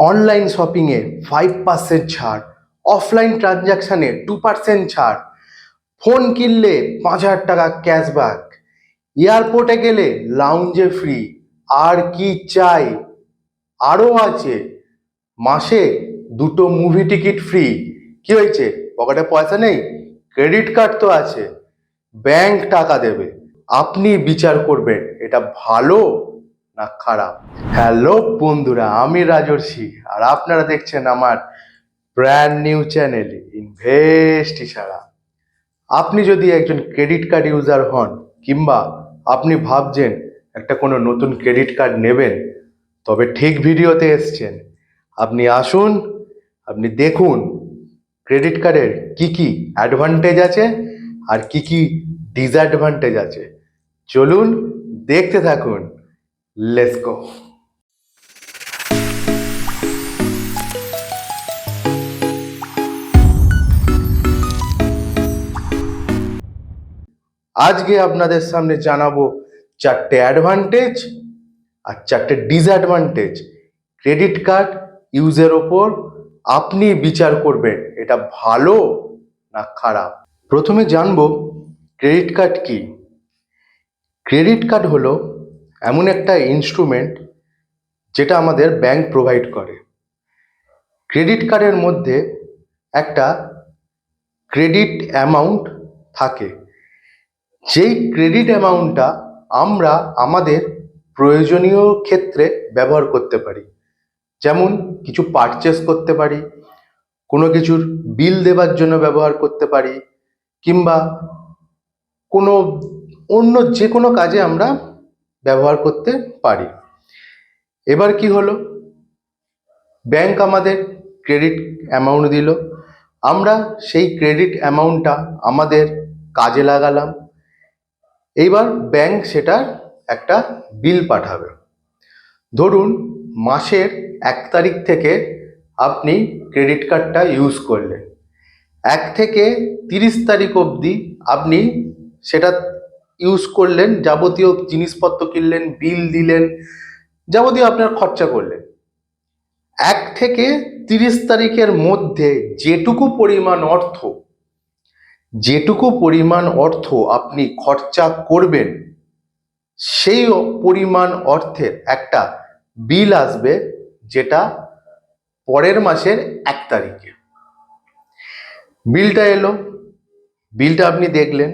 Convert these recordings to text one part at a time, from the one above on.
Online শপিংয়ে 5% ছাড়, offline ট্রানজাকশানে 2% ছাড়, phone কিনলে 5,000 টাকা ক্যাশব্যাক, এয়ারপোর্টে গেলে লাউঞ্জে ফ্রি। আর কি চাই? আরও আছে মাসে 2টো মুভি টিকিট ফ্রি। কি হয়েছে? পকেটে পয়সা নেই? ক্রেডিট কার্ড তো আছে, ব্যাংক টাকা দেবে। আপনি বিচার করবেন এটা ভালো না খারাপ। হ্যালো বন্ধুরা, আমি রাজর্ষি আর আপনারা দেখছেন আমার ব্র্যান্ড নিউ চ্যানেল ইনভেস্ট ইশারা। আপনি যদি একজন ক্রেডিট কার্ড ইউজার হন কিংবা আপনি ভাবছেন একটা কোনো নতুন ক্রেডিট কার্ড নেবেন, তবে ঠিক ভিডিওতে এসছেন। আপনি আসুন, আপনি দেখুন ক্রেডিট কার্ডের কি কি অ্যাডভান্টেজ আছে আর কি কি ডিসঅ্যাডভান্টেজ আছে। চলুন দেখতে থাকুন। Let's go. আজকে আপনাদের সামনে জানাবো 4টে অ্যাডভান্টেজ আর 4টে ডিসঅ্যাডভান্টেজ ক্রেডিট কার্ড ইউজের ওপর। আপনি বিচার করবেন এটা ভালো না খারাপ। প্রথমে জানবো ক্রেডিট কার্ড কি। ক্রেডিট কার্ড হলো এমন একটা ইনস্ট্রুমেন্ট যেটা আমাদের ব্যাংক প্রোভাইড করে। ক্রেডিট কার্ডের মধ্যে একটা ক্রেডিট অ্যামাউন্ট থাকে, যেই ক্রেডিট অ্যামাউন্টটা আমরা আমাদের প্রয়োজনীয় ক্ষেত্রে ব্যবহার করতে পারি। যেমন কিছু পারচেস করতে পারি, কোনো কিছুর বিল দেওয়ার জন্য ব্যবহার করতে পারি, কিংবা কোনো অন্য যে কোনো কাজে আমরা ব্যবহার করতে পারি। এবার কি হলো, ব্যাংক আমাদের ক্রেডিট অ্যামাউন্ট দিল, আমরা সেই ক্রেডিট অ্যামাউন্টটা আমাদের কাজে লাগালাম। এইবার ব্যাংক সেটার একটা বিল পাঠাবে। ধরুন মাসের 1 তারিখ থেকে আপনি ক্রেডিট কার্ডটা ইউজ করলেন, 1 থেকে 30 তারিখ অবধি আপনি সেটা ইউজ করলেন, যাবতীয় জিনিসপত্র কিনলেন, বিল দিলেন, যাবতীয় আপনার খরচা করলেন। 1 থেকে 30 তারিখের মধ্যে যেটুকু পরিমাণ অর্থ আপনি খরচা করবেন, সেই পরিমাণ অর্থের একটা বিল আসবে, যেটা পরের মাসের 1 তারিখে বিলটা এলো। বিলটা আপনি দেখলেন,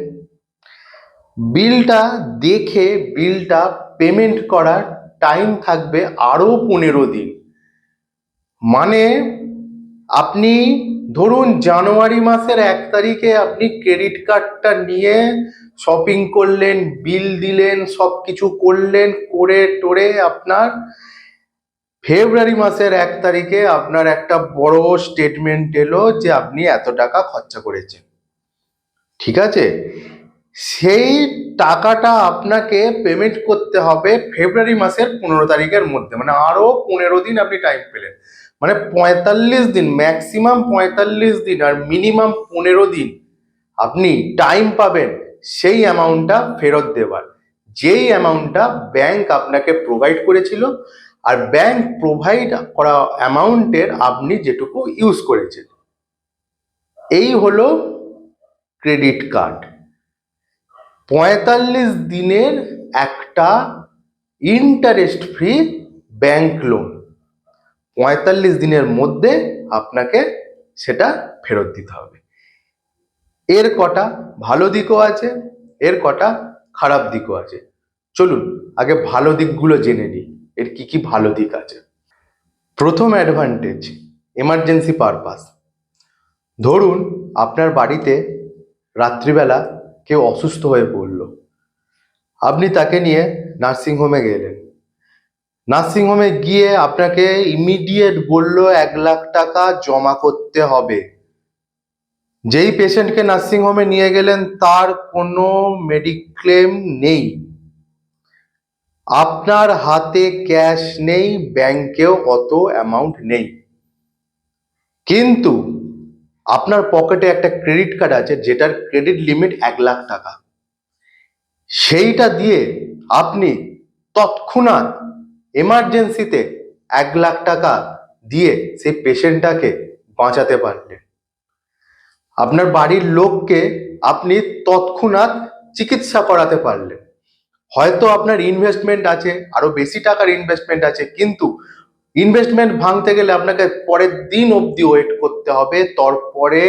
বিলটা দেখে বিলটা পেমেন্ট করার টাইম থাকবে আরও 15 দিন। মানে আপনি ধরুন জানুয়ারি মাসের 1 তারিখে আপনি ক্রেডিট কার্ডটা নিয়ে শপিং করলেন, বিল দিলেন, সব কিছু করলেন, করে টোরে আপনার ফেব্রুয়ারি মাসের 1 তারিখে আপনার একটা বড় স্টেটমেন্ট এলো যে আপনি এত টাকা খরচা করেছেন। ঠিক আছে, সেই টাকাটা আপনাকে পেমেন্ট করতে হবে ফেব্রুয়ারি মাসের 15 তারিখের মধ্যে। মানে আরও 15 দিন আপনি টাইম পেলেন, মানে 45 দিন, ম্যাক্সিমাম 45 দিন আর মিনিমাম 15 দিন আপনি টাইম পাবেন সেই অ্যামাউন্টটা ফেরত দেবার, যেই অ্যামাউন্টটা ব্যাংক আপনাকে প্রোভাইড করেছিল আর ব্যাংক প্রোভাইড করা অ্যামাউন্টের আপনি যেটুকু ইউজ করেছেন। এই হলো ক্রেডিট কার্ড। 45 দিনের একটা ইন্টারেস্ট ফ্রি ব্যাংক লোন, 45 দিনের মধ্যে আপনাকে সেটা ফেরত দিতে হবে। এর কটা ভালো দিকও আছে, এর কটা খারাপ দিকও আছে। চলুন আগে ভালো দিকগুলো জেনে নিই, এর কি কি ভালো দিক আছে। প্রথম অ্যাডভান্টেজ, এমার্জেন্সি পারপাস। ধরুন আপনার বাড়িতে রাত্রিবেলা কেউ অসুস্থ হয়ে পড়ল, আপনি তাকে নিয়ে নার্সিংহোমে গেলেন। নার্সিংহোমে গিয়ে আপনাকে ইমিডিয়েট বলল 1,00,000 টাকা জমা করতে হবে। যেই পেশেন্টকে নার্সিংহোমে নিয়ে গেলেন তার কোনো মেডিক্লেম নেই, আপনার হাতে ক্যাশ নেই, ব্যাংকেও অত অ্যামাউন্ট নেই, কিন্তু আপনার পকেটে একটা ক্রেডিট কার্ড আছে যেটার ক্রেডিট লিমিট 1,00,000 টাকা। সেইটা দিয়ে আপনি তৎক্ষণাৎ এমার্জেন্সিতে 1,00,000 টাকা দিয়ে সেই পেশেন্টটাকে বাঁচাতে পারলেন। আপনার বাড়ির লোককে আপনি তৎক্ষণাৎ চিকিৎসা করাতে পারলেন। হয়তো আপনার ইনভেস্টমেন্ট আছে, আরো বেশি টাকার ইনভেস্টমেন্ট আছে, কিন্তু ইনভেস্টমেন্ট ভাঙতে গেলে আপনাকে পরের দিন অবধি ওয়েট করতে হবে, তারপরে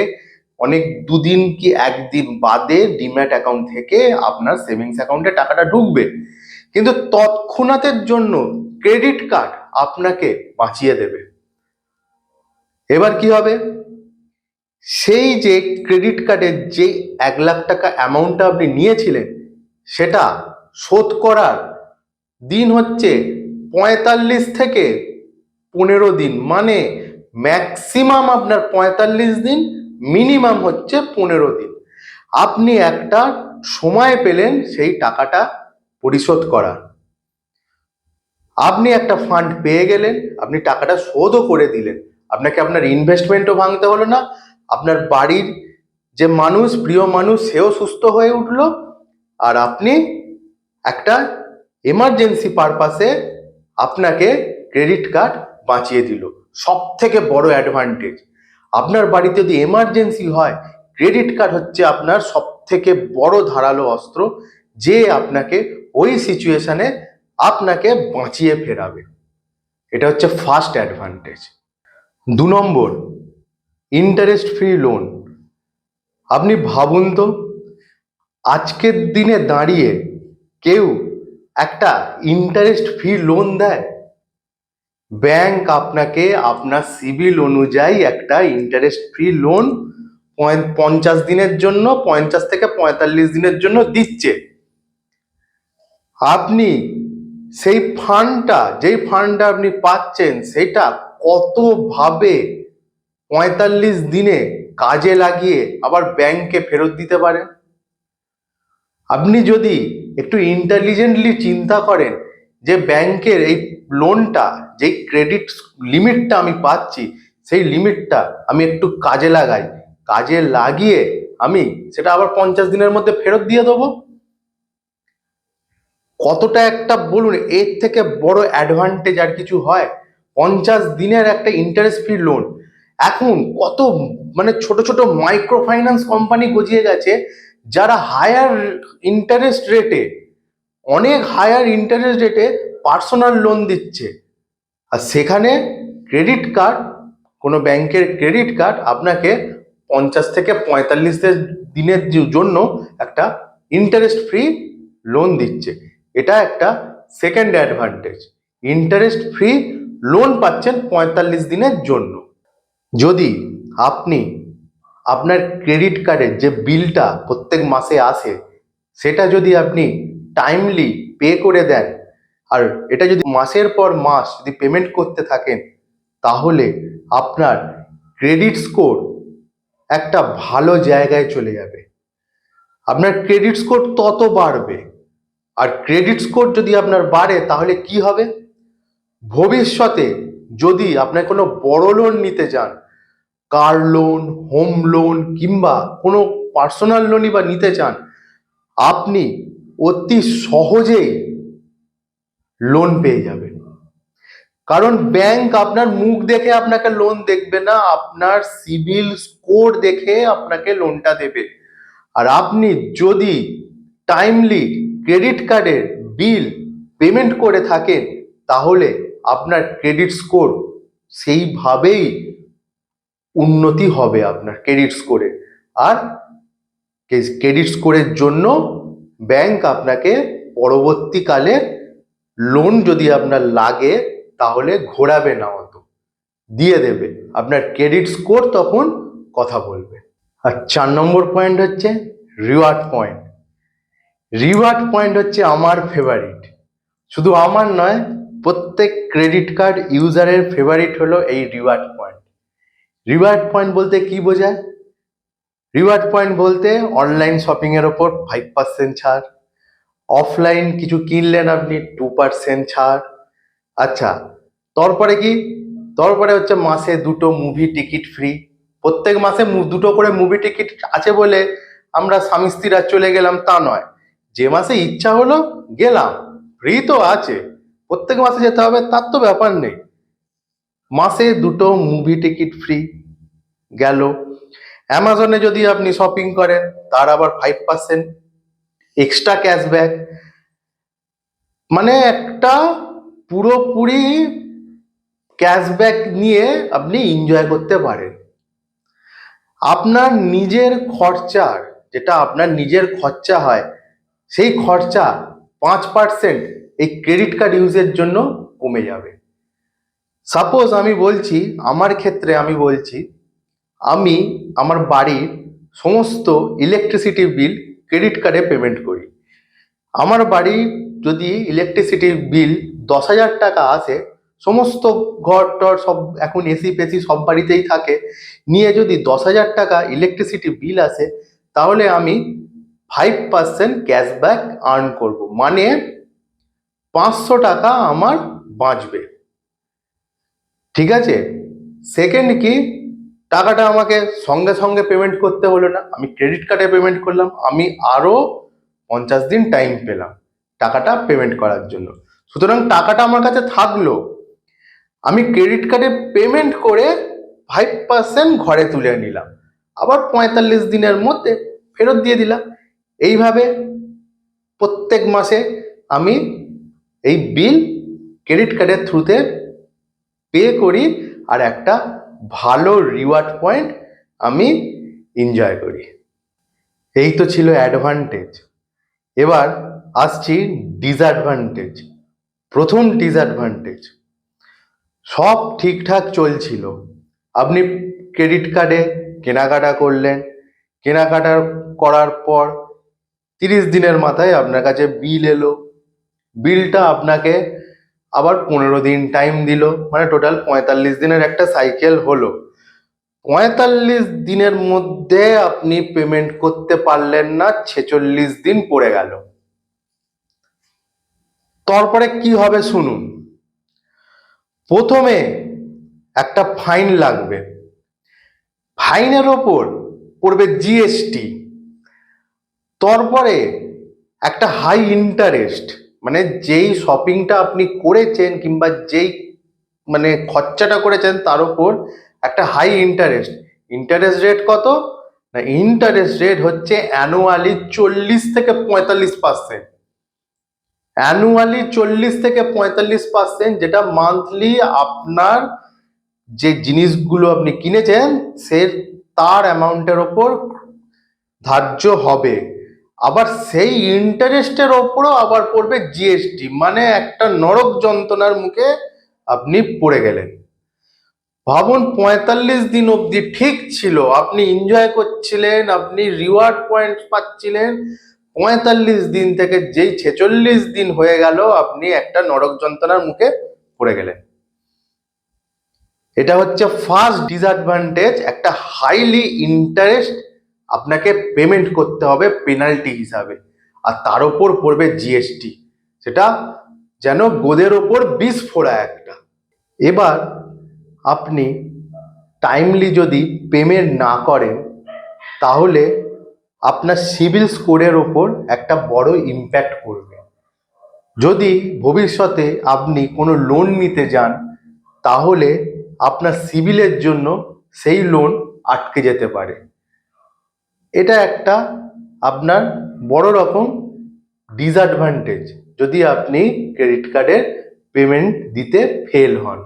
অনেক দুদিন কি একদিন বাদে ডিম্যাট অ্যাকাউন্ট থেকে আপনার সেভিংস অ্যাকাউন্টে টাকাটা ঢুকবে। কিন্তু তৎক্ষণাতের জন্য ক্রেডিট কার্ড আপনাকে বাঁচিয়ে দেবে। এবার কি হবে, সেই যে ক্রেডিট কার্ডের যে 1 লাখ টাকা অ্যামাউন্টটা আপনি নিয়েছিলেন সেটা শোধ করার দিন হচ্ছে 45 থেকে 15 দিন, মানে ম্যাক্সিমাম আপনার 45 দিন, মিনিমাম হচ্ছে 15 দিন। আপনি একটা সময় পেলেন সেই টাকাটা পরিশোধ করার। আপনি একটা ফান্ড পেয়ে গেলেন, আপনি টাকাটা শোধও করে দিলেন, আপনাকে আপনার ইনভেস্টমেন্টও ভাঙতে হলো না, আপনার বাড়ির যে মানুষ, প্রিয় মানুষ, সেও সুস্থ হয়ে উঠলো, আর আপনি একটা এমার্জেন্সি পারপাসে আপনাকে ক্রেডিট কার্ড বাঁচিয়ে দিল। সব থেকে বড় অ্যাডভান্টেজ, আপনার বাড়িতে যদি এমার্জেন্সি হয়, ক্রেডিট কার্ড হচ্ছে আপনার সব থেকে বড় ধারালো অস্ত্র, যে আপনাকে ওই সিচুয়েশনে আপনাকে বাঁচিয়ে ফেরাবে। এটা হচ্ছে ফার্স্ট অ্যাডভান্টেজ। 2 নম্বর, ইন্টারেস্ট ফ্রি লোন। আপনি ভাবুন তো, আজকের দিনে দাঁড়িয়ে কেউ একটা ইন্টারেস্ট ফ্রি লোন দেয়? ব্যাংক আপনাকে আপনার সিবিল অনুযায়ী একটা ইন্টারেস্ট ফ্রি লোন 50 দিনের জন্য, 50 থেকে 45 দিনের জন্য দিচ্ছে। আপনি সেই ফান্ডটা, যেই ফান্ডটা আপনি পাচ্ছেন, সেটা কতভাবে 45 দিনে কাজে লাগিয়ে আবার ব্যাংকে ফেরত দিতে পারেন। আপনি যদি একটু ইন্টেলিজেন্টলি চিন্তা করেন যে ব্যাংকের এই লোনটা, যেই ক্রেডিট লিমিটটা আমি পাচ্ছি, সেই লিমিটটা আমি একটু কাজে লাগাই, কাজে লাগিয়ে আমি সেটা আবার 50 দিনের মধ্যে ফেরত দিয়ে দেবো, কতটা একটা বলুন, এর থেকে বড় অ্যাডভান্টেজ আর কিছু হয়? 50 দিনের একটা ইন্টারেস্ট ফ্রি লোন। এখন কত মানে ছোট ছোট মাইক্রো ফাইন্যান্স কোম্পানি গজিয়ে গেছে, যারা হায়ার ইন্টারেস্ট রেটে, অনেক হায়ার ইন্টারেস্ট রেটে পার্সোনাল লোন দিচ্ছে। আর সেখানে ক্রেডিট কার্ড, কোনো ব্যাংকের ক্রেডিট কার্ড আপনাকে 50 থেকে 45 দিনের জন্য একটা ইন্টারেস্ট ফ্রি লোন দিচ্ছে। এটা একটা second advantage, interest free loan পাচ্ছেন 45 দিনের জন্য। যদি আপনি আপনার ক্রেডিট কার্ডের যে বিলটা প্রত্যেক মাসে আসে, সেটা যদি আপনি টাইমলি পে করে দেন, আর এটা যদি মাসের পর মাস যদি পেমেন্ট করতে থাকেন, তাহলে আপনার ক্রেডিট স্কোর একটা ভালো জায়গায় চলে যাবে। আপনার ক্রেডিট স্কোর তত বাড়বে, আর ক্রেডিট স্কোর যদি আপনার বাড়ে, তাহলে কি হবে, ভবিষ্যতে যদি আপনার কোনো বড় লোন নিতে চান, কার লোন, হোম লোন, কিংবা কোনো পার্সোনাল লোনই বা নিতে চান, আপনি অতি সহজেই লোন পেয়ে যাবেন। কারণ ব্যাংক আপনার মুখ দেখে আপনাকে লোন দেখবে না, আপনার সিবিল স্কোর দেখে আপনাকে লোনটা দেবে। আর আপনি যদি টাইমলি ক্রেডিট কার্ডের বিল পেমেন্ট করে থাকেন, তাহলে আপনার ক্রেডিট স্কোর সেইভাবেই উন্নতি হবে আপনার ক্রেডিট স্কোরে। আর ক্রেডিট স্কোরের জন্য ব্যাংক আপনাকে পরবর্তীকালে লোন যদি আপনার লাগে, তাহলে ঘোরাবে না, অত দিয়ে দেবে, আপনার ক্রেডিট স্কোর তখন কথা বলবে। আর 4 নম্বর পয়েন্ট হচ্ছে রিওয়ার্ড পয়েন্ট। রিওয়ার্ড পয়েন্ট হচ্ছে আমার ফেভারিট, শুধু আমার নয়, প্রত্যেক ক্রেডিট কার্ড ইউজারের ফেভারিট হলো এই রিওয়ার্ড পয়েন্ট। রিওয়ার্ড পয়েন্ট বলতে কি বোঝায়? রিওয়ার্ড পয়েন্ট বলতে অনলাইন শপিং এর ওপর 5% ছাড়, অফলাইন কিছু কিনলেন আপনি 2% ছাড়। আচ্ছা, তারপরে কি, তারপরে হচ্ছে মাসে 2টো মুভি টিকিট ফ্রি। প্রত্যেক মাসে 2টো করে মুভি টিকিট আছে বলে আমরা স্বামী স্ত্রীরা চলে গেলাম তা নয়, যে মাসে ইচ্ছা হলো গেলাম, ফ্রি তো আছে, প্রত্যেক মাসে যেতে হবে তার তো ব্যাপার নেই। মাসে 2টো মুভি টিকিট ফ্রি গেল। অ্যামাজনে যদি আপনি শপিং করেন তার আবার 5% এক্সট্রা ক্যাশব্যাক। মানে একটা পুরোপুরি ক্যাশব্যাক নিয়ে আপনি এনজয় করতে পারেন। আপনার নিজের খরচার, যেটা আপনার নিজের খরচা হয়, সেই খরচা 5% এই ক্রেডিট কার্ড ইউজের জন্য কমে যাবে। সাপোজ আমি বলছি, আমার ক্ষেত্রে আমি বলছি, আমি আমার বাড়ির সমস্ত ইলেকট্রিসিটি বিল ক্রেডিট কার্ডে পেমেন্ট করি। আমার বাড়ি যদি ইলেকট্রিসিটি বিল 10,000 টাকা আসে, সমস্ত ঘর টর সব এখন এসি পেসি সব বাড়িতেই থাকে, নিয়ে যদি 10,000 টাকা ইলেকট্রিসিটি বিল আসে, তাহলে আমি 5% ক্যাশব্যাক আর্ন করব, মানে 500 টাকা আমার বাঁচবে। ঠিক আছে? সেকেন্ড কি, টাকাটা আমাকে সঙ্গে সঙ্গে পেমেন্ট করতে হলো না, আমি ক্রেডিট কার্ডে পেমেন্ট করলাম, আমি আরো 50 দিন টাইম পেলাম টাকাটা পেমেন্ট করার জন্য। সুতরাং টাকাটা আমার কাছে থাকলো, আমি ক্রেডিট কার্ডে পেমেন্ট করে 5% ঘরে তুলে নিলাম, আবার 45 দিনের মধ্যে ফেরত দিয়ে দিলাম। এইভাবে প্রত্যেক মাসে আমি এই বিল ক্রেডিট কার্ডের থ্রুতে পে করি, আর একটা ভালো রিওয়ার্ড পয়েন্ট আমি এনজয় করি। এই তো ছিল অ্যাডভান্টেজ। এবার আসছি ডিসঅ্যাডভান্টেজ। প্রথম ডিসঅ্যাডভান্টেজ, সব ঠিকঠাক চলছিল, আপনি ক্রেডিট কার্ডে কেনাকাটা করলেন, কেনাকাটা করার পর 30 দিনের মাথায় আপনার কাছে বিল এলো, বিলটা আপনাকে আবার 15 দিন টাইম দিল, মানে টোটাল 45 দিনের একটা সাইকেল হলো। 45 দিনের মধ্যে আপনি পেমেন্ট করতে পারলেন না, 46 দিন পড়ে গেল। তারপরে কি হবে শুনুন। প্রথমে একটা ফাইন লাগবে, ফাইনের ওপর পড়বে জিএসটি, তারপরে একটা হাই ইন্টারেস্ট, মানে যেই শপিংটা আপনি করেছেন কিংবা যেই মানে খরচাটা করেছেন তার উপর একটা হাই ইন্টারেস্ট। ইন্টারেস্ট রেট কত না, ইন্টারেস্ট রেট হচ্ছে অ্যানুয়ালি 40 থেকে 45%। অ্যানুয়ালি 40 থেকে 45%, যেটা মান্থলি আপনার যে জিনিসগুলো আপনি কিনেছেন সে তার অ্যামাউন্টের ওপর ধার্য হবে। আবার সেই ইন্টারেস্টের ওপরও আবার পড়বে জিএসটি, মানে একটা নরক যন্ত্রণার মুখে আপনি পড়ে গেলেন। ভাবুন, 45 দিন অবধি ঠিক ছিল, আপনি এনজয় করছিলেন, আপনি রিওয়ার্ড পয়েন্ট পাচ্ছিলেন, 45 দিন থেকে যেই 46 দিন হয়ে গেল আপনি একটা নরক যন্ত্রণার মুখে পড়ে গেলেন। এটা হচ্ছে ফার্স্ট ডিসঅ্যাডভান্টেজ, একটা হাইলি ইন্টারেস্ট আপনাকে পেমেন্ট করতে হবে পেনাল্টি হিসাবে, আর তার উপর পড়বে জিএসটি, সেটা যেন গোদের ওপর বিষ ফোড়া একটা। এবার আপনি টাইমলি যদি পেমেন্ট না করেন তাহলে আপনার সিবিল স্কোরের ওপর একটা বড় ইম্প্যাক্ট পড়বে। যদি ভবিষ্যতে আপনি কোনো লোন নিতে যান তাহলে আপনার সিবিলের জন্য সেই লোন আটকে যেতে পারে। এটা একটা আপনার বড় রকম ডিসঅ্যাডভান্টেজ যদি আপনি ক্রেডিট কার্ডের পেমেন্ট দিতে ফেল হন।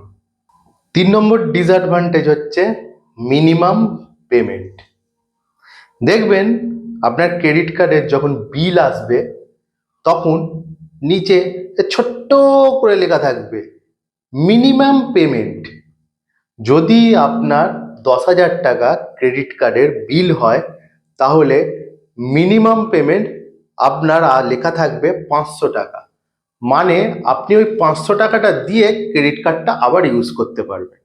3 নম্বর ডিসঅ্যাডভান্টেজ হচ্ছে মিনিমাম পেমেন্ট। দেখবেন আপনার ক্রেডিট কার্ডের যখন বিল আসবে তখন নিচে ছোট্ট করে লেখা থাকবে মিনিমাম পেমেন্ট। যদি আপনার 10,000 টাকা ক্রেডিট কার্ডের বিল হয় তাহলে মিনিমাম পেমেন্ট আপনার লেখা থাকবে 500 টাকা, মানে আপনি ওই 500 টাকাটা দিয়ে ক্রেডিট কার্ডটা আবার ইউজ করতে পারবেন।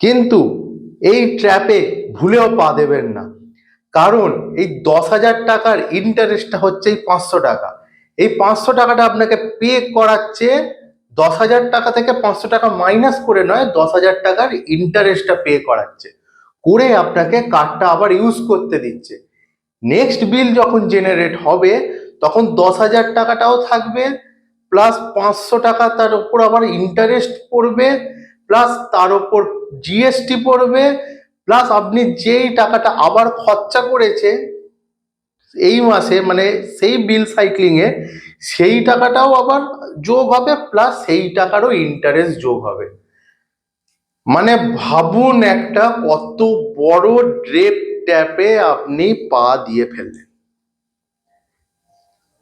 কিন্তু এই ট্র্যাপে ভুলেও পা দেবেন না, কারণ এই 10,000 টাকার ইন্টারেস্টটা হচ্ছে এই 500 টাকা। এই 500 টাকাটা আপনাকে পে করাচ্ছে 10,000 টাকা থেকে 500 টাকা মাইনাস করে নয়, 10,000 টাকার ইন্টারেস্টটা পে করাচ্ছে, করে আপনাকে কার্ডটা আবার ইউজ করতে দিচ্ছে। নেক্সট বিল যখন জেনারেট হবে তখন 10,000 টাকাটাও থাকবে, প্লাস 500 টাকা তার উপর আবার ইন্টারেস্ট পড়বে, প্লাস তার উপর জিএসটি পড়বে, প্লাস আপনি যেই টাকাটা আবার খরচা করেছে এই মাসে, মানে সেই বিল সাইক্লিং এ, সেই টাকাটাও আবার যোগ হবে, প্লাস সেই টাকারও ইন্টারেস্ট যোগ হবে। মানে ভাবুন একটা কত বড় ডেপ ট্যাপে আপনি পা দিয়ে ফেললেন।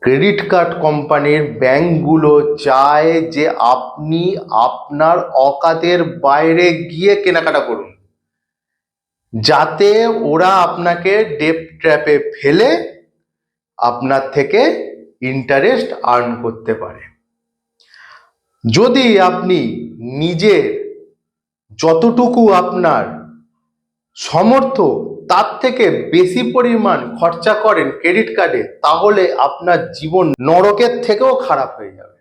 ক্রেডিট কার্ড কোম্পানির ব্যাংকগুলো চায় যে আপনি আপনার অকাতের বাইরে গিয়ে কেনাকাটা করুন, যাতে ওরা আপনাকে ডেপ ট্র্যাপে ফেলে আপনার থেকে ইন্টারেস্ট আর্ন করতে পারে। যদি আপনি নিজের যতটুকু আপনার সমর্থ তার থেকে বেশি পরিমাণ খরচা করেন ক্রেডিট কার্ডে, তাহলে আপনার জীবন নরকের থেকেও খারাপ হয়ে যাবে।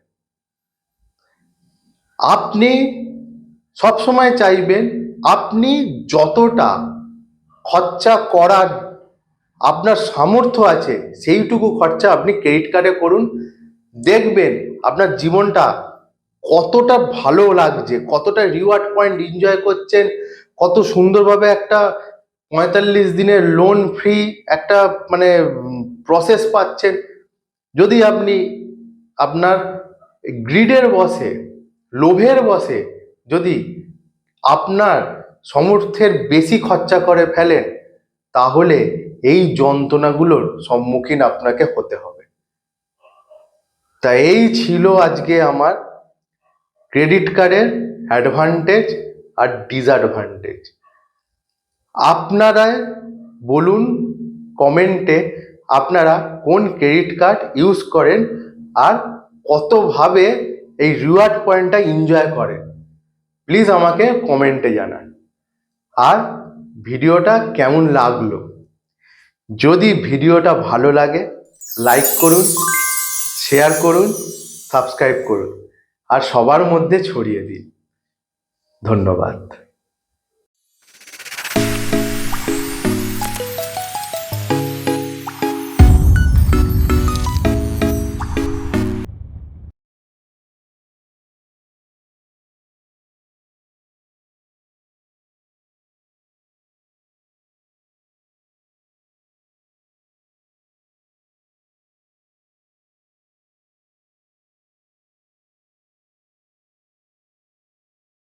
আপনি সবসময় চাইবেন আপনি যতটা খরচা করার আপনার সামর্থ্য আছে সেইটুকু খরচা আপনি ক্রেডিট কার্ডে করুন। দেখবেন আপনার জীবনটা কতটা ভালো লাগছে, কতটা রিওয়ার্ড পয়েন্ট এনজয় করছেন, কত সুন্দরভাবে একটা 45 দিনের লোন ফ্রি একটা মানে প্রসেস পাচ্ছেন। যদি আপনি আপনার গ্রিডের বসে, লোভের বসে যদি আপনার সামর্থ্যের বেশি খরচা করে ফেলেন, তাহলে এই যন্ত্রণাগুলোর সম্মুখীন আপনাকে হতে হবে। তা এই ছিল আজকে আমার ক্রেডিট কার্ডের অ্যাডভান্টেজ আর ডিসঅ্যাডভান্টেজ। আপনারা বলুন কমেন্টে আপনারা কোন ক্রেডিট কার্ড ইউজ করেন আর কতভাবে এই রিওয়ার্ড পয়েন্টটা এনজয় করেন, প্লিজ আমাকে কমেন্টে জানান। আর ভিডিওটা কেমন লাগলো, যদি ভিডিওটা ভালো লাগে লাইক করুন, শেয়ার করুন, সাবস্ক্রাইব করুন আর সবার মধ্যে ছড়িয়ে দিন। ধন্যবাদ।